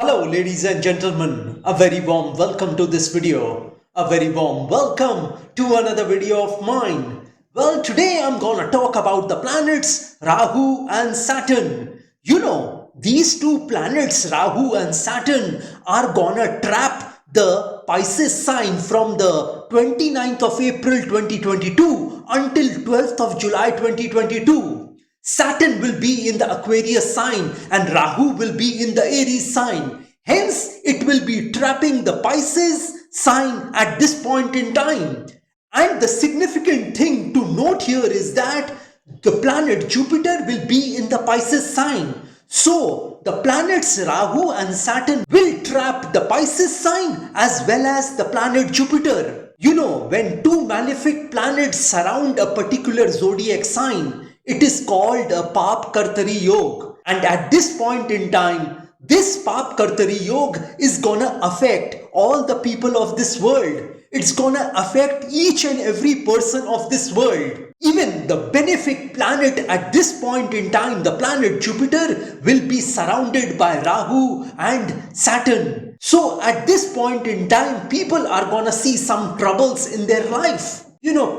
Hello ladies and gentlemen, a very warm welcome to this video. A very warm welcome to another video of mine. Well, today I'm gonna talk about the planets Rahu and Saturn. These two planets Rahu and Saturn are gonna trap the Pisces sign from the 29th of April 2022 until 12th of July 2022. Saturn will be in the Aquarius sign and Rahu will be in the Aries sign. Hence, it will be trapping the Pisces sign at this point in time. And the significant thing to note here is that the planet Jupiter will be in the Pisces sign. So, the planets Rahu and Saturn will trap the Pisces sign as well as the planet Jupiter. When two malefic planets surround a particular zodiac sign, it is called a Paap Kartari Yog. And at this point in time, this Paap Kartari Yog is gonna affect all the people of this world. It's gonna affect each and every person of this world. Even the benefic planet at this point in time, the planet Jupiter, will be surrounded by Rahu and Saturn. So at this point in time, people are gonna see some troubles in their life.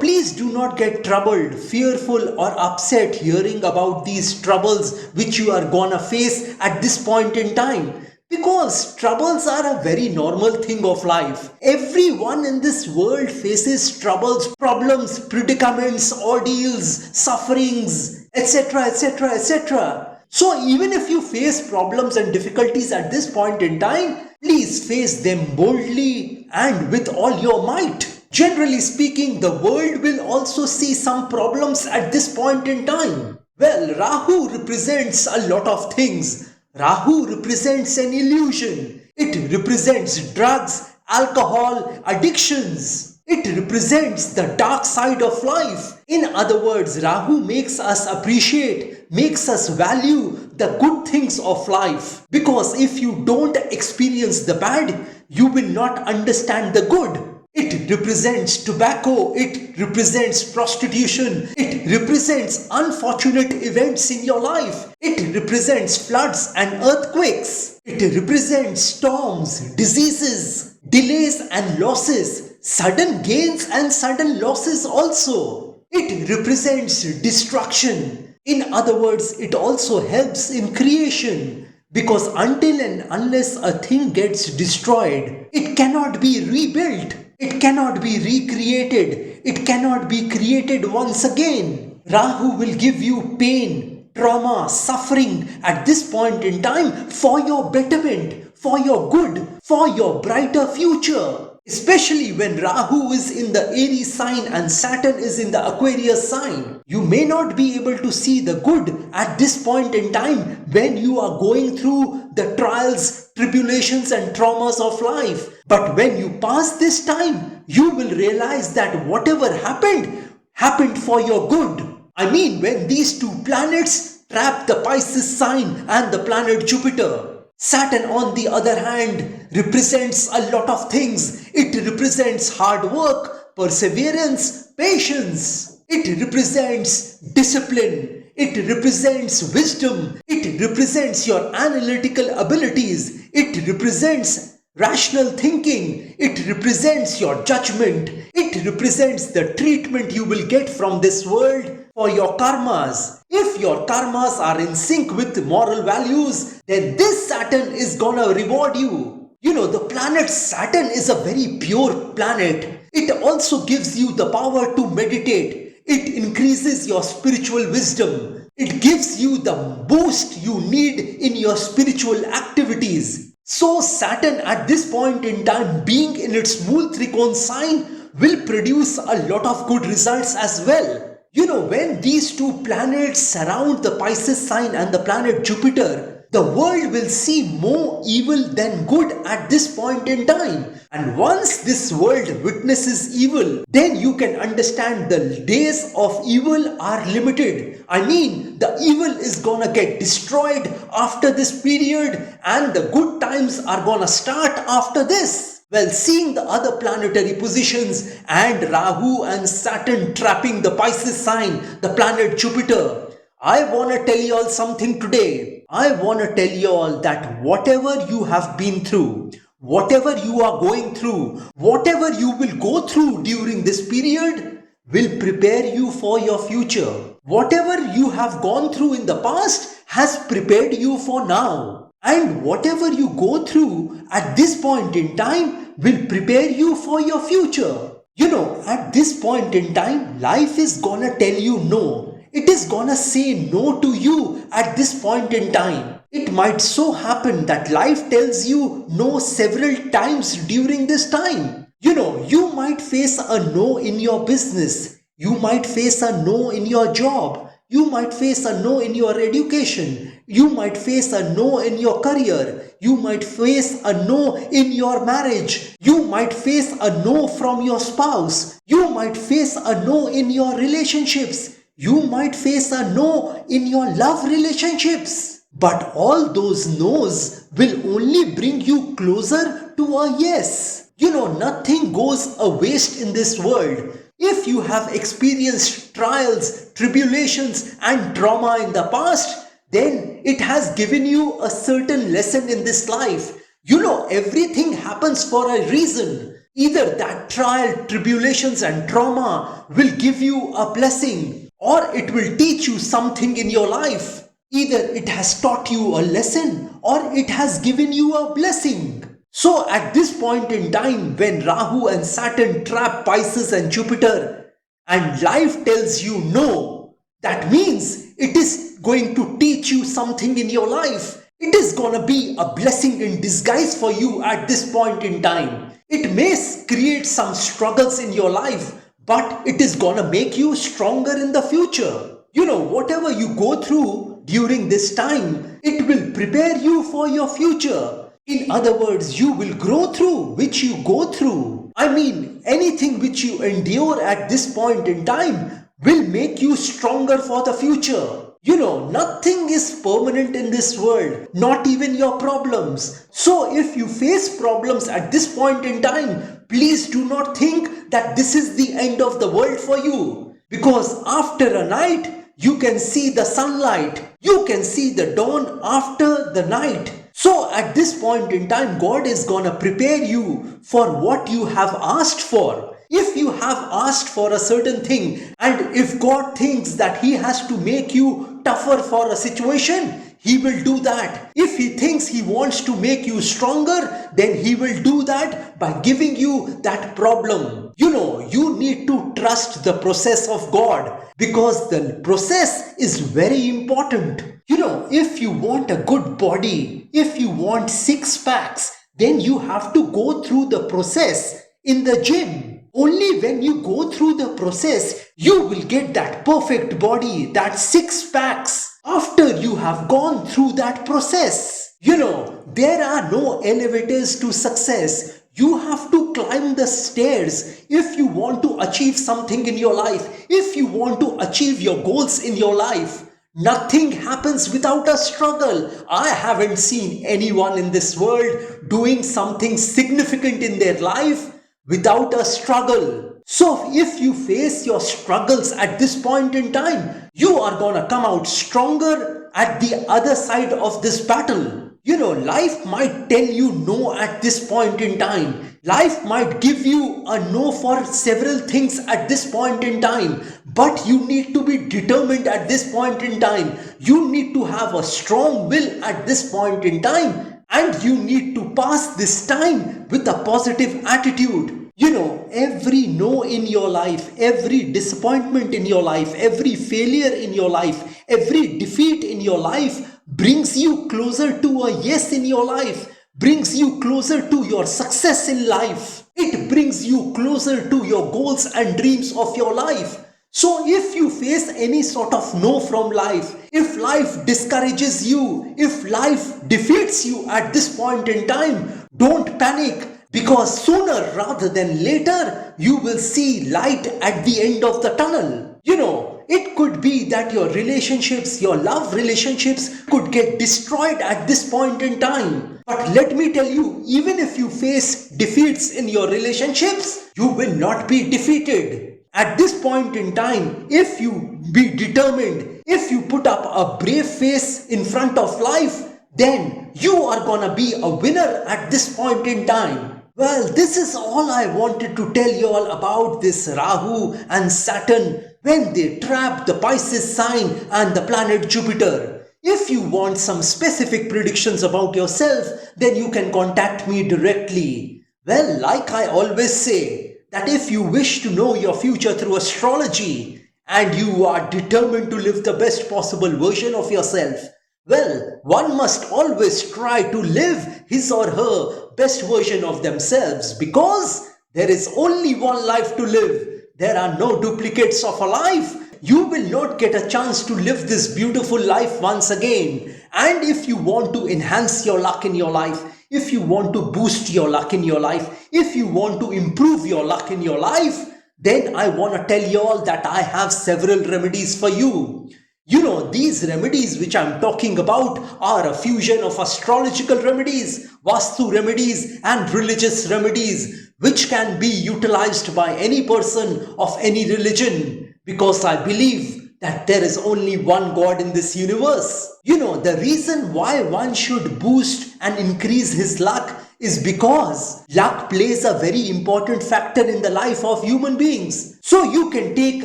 Please do not get troubled, fearful or upset hearing about these troubles which you are gonna face at this point in time. Because troubles are a very normal thing of life. Everyone in this world faces troubles, problems, predicaments, ordeals, sufferings, etc., etc., etc. So even if you face problems and difficulties at this point in time, please face them boldly and with all your might. Generally speaking, the world will also see some problems at this point in time. Well, Rahu represents a lot of things. Rahu represents an illusion. It represents drugs, alcohol, addictions. It represents the dark side of life. In other words, Rahu makes us appreciate, makes us value the good things of life. Because if you don't experience the bad, you will not understand the good. It represents tobacco, it represents prostitution, it represents unfortunate events in your life, it represents floods and earthquakes, it represents storms, diseases, delays and losses, sudden gains and sudden losses also. It represents destruction. In other words, it also helps in creation. Because until and unless a thing gets destroyed, it cannot be rebuilt. It cannot be recreated. It cannot be created once again. Rahu will give you pain, trauma, suffering at this point in time for your betterment, for your good, for your brighter future. Especially when Rahu is in the Aries sign and Saturn is in the Aquarius sign. You may not be able to see the good at this point in time when you are going through the trials, tribulations and traumas of life. But when you pass this time, you will realize that whatever happened for your good. I mean, when these two planets trap the Pisces sign and the planet Jupiter. Saturn, on the other hand, represents a lot of things. It represents hard work, perseverance, patience. It represents discipline. It represents wisdom. It represents your analytical abilities. It represents rational thinking. It represents your judgment. It represents the treatment you will get from this world for your karmas. If your karmas are in sync with moral values, then this Saturn is gonna reward you. The planet Saturn is a very pure planet. It also gives you the power to meditate. It increases your spiritual wisdom. It gives you the boost you need in your spiritual activities. So Saturn at this point in time, being in its Mool Trikon sign, will produce a lot of good results as well. When these two planets surround the Pisces sign and the planet Jupiter, the world will see more evil than good at this point in time. And once this world witnesses evil, then you can understand the days of evil are limited. I mean, the evil is gonna get destroyed after this period and the good times are gonna start after this. Well, seeing the other planetary positions and Rahu and Saturn trapping the Pisces sign, the planet Jupiter, I wanna tell you all something today. I want to tell you all that whatever you have been through, whatever you are going through, whatever you will go through during this period will prepare you for your future. Whatever you have gone through in the past has prepared you for now. And whatever you go through at this point in time will prepare you for your future. You know, at this point in time, life is gonna tell you no. It is gonna say no to you at this point in time. It might so happen that life tells you no several times during this time. You know, you might face a no in your business. You might face a no in your job. You might face a no in your education. You might face a no in your career. You might face a no in your marriage. You might face a no from your spouse. You might face a no in your relationships. You might face a no in your love relationships. But all those no's will only bring you closer to a yes. You know, nothing goes a waste in this world. If you have experienced trials, tribulations and trauma in the past, then it has given you a certain lesson in this life. You know, everything happens for a reason. Either that trial, tribulations and trauma will give you a blessing, or it will teach you something in your life. Either it has taught you a lesson or it has given you a blessing. So at this point in time, when Rahu and Saturn trap Pisces and Jupiter and life tells you no, that means it is going to teach you something in your life. It is gonna be a blessing in disguise for you at this point in time. It may create some struggles in your life, but it is gonna make you stronger in the future. You know, whatever you go through during this time, it will prepare you for your future. In other words, you will grow through which you go through. I mean, anything which you endure at this point in time will make you stronger for the future. You know, nothing is permanent in this world, not even your problems. So if you face problems at this point in time, please do not think that this is the end of the world for you. Because after a night, you can see the sunlight. You can see the dawn after the night. So at this point in time, God is gonna prepare you for what you have asked for. If you have asked for a certain thing, and if God thinks that He has to make you tougher for a situation, He will do that. If He thinks He wants to make you stronger, then He will do that by giving you that problem. You know, you need to trust the process of God, because the process is very important. You know, if you want a good body, if you want six packs, then you have to go through the process in the gym. Only when you go through the process, you will get that perfect body, that six packs, after you have gone through that process. You know, there are no elevators to success. You have to climb the stairs if you want to achieve something in your life, if you want to achieve your goals in your life. Nothing happens without a struggle. I haven't seen anyone in this world doing something significant in their life without a struggle. So if you face your struggles at this point in time, you are gonna come out stronger at the other side of this battle. You know, life might tell you no at this point in time. Life might give you a no for several things at this point in time. But you need to be determined at this point in time. You need to have a strong will at this point in time. And you need to pass this time with a positive attitude. You know, every no in your life, every disappointment in your life, every failure in your life, every defeat in your life brings you closer to a yes in your life, brings you closer to your success in life. It brings you closer to your goals and dreams of your life. So if you face any sort of no from life, if life discourages you, if life defeats you at this point in time, don't panic, because sooner rather than later, you will see light at the end of the tunnel. You know, it could be that your relationships, your love relationships could get destroyed at this point in time. But let me tell you, even if you face defeats in your relationships, you will not be defeated. At this point in time, if you be determined, If you put up a brave face in front of life, then you are gonna be a winner at this point in time. Well, this is all I wanted to tell you all about this Rahu and Saturn when they trap the Pisces sign and the planet Jupiter. If you want some specific predictions about yourself, then you can contact me directly. Well, like I always say, that if you wish to know your future through astrology and you are determined to live the best possible version of yourself, well, one must always try to live his or her best version of themselves because there is only one life to live. There are no duplicates of a life. You will not get a chance to live this beautiful life once again. And if you want to enhance your luck in your life, if you want to boost your luck in your life, if you want to improve your luck in your life, then I want to tell you all that I have several remedies for you. You know, these remedies which I'm talking about are a fusion of astrological remedies, Vastu remedies and religious remedies which can be utilized by any person of any religion because I believe that there is only one God in this universe. You know, the reason why one should boost and increase his luck is because luck plays a very important factor in the life of human beings. So you can take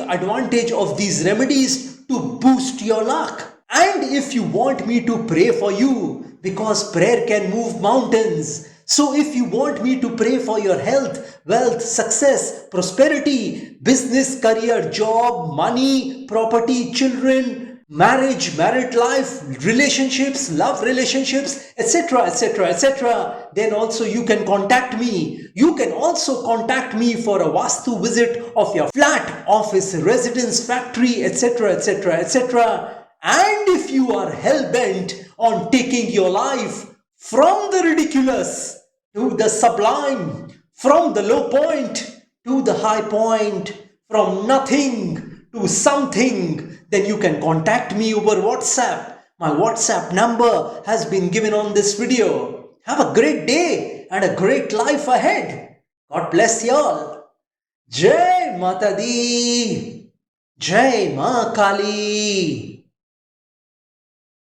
advantage of these remedies to boost your luck. And if you want me to pray for you, because prayer can move mountains. So if you want me to pray for your health, wealth, success, prosperity, business, career, job, money, property, children, marriage, married life, relationships, love relationships, etc., etc., etc., then also you can contact me. You can also contact me for a Vastu visit of your flat, office, residence, factory, etc., etc., etc. And if you are hell-bent on taking your life from the ridiculous to the sublime, from the low point to the high point, from nothing to something, then you can contact me over WhatsApp. My WhatsApp number has been given on this video. Have a great day and a great life ahead. God bless you all. Jai Mata Di. Jai Ma Kali.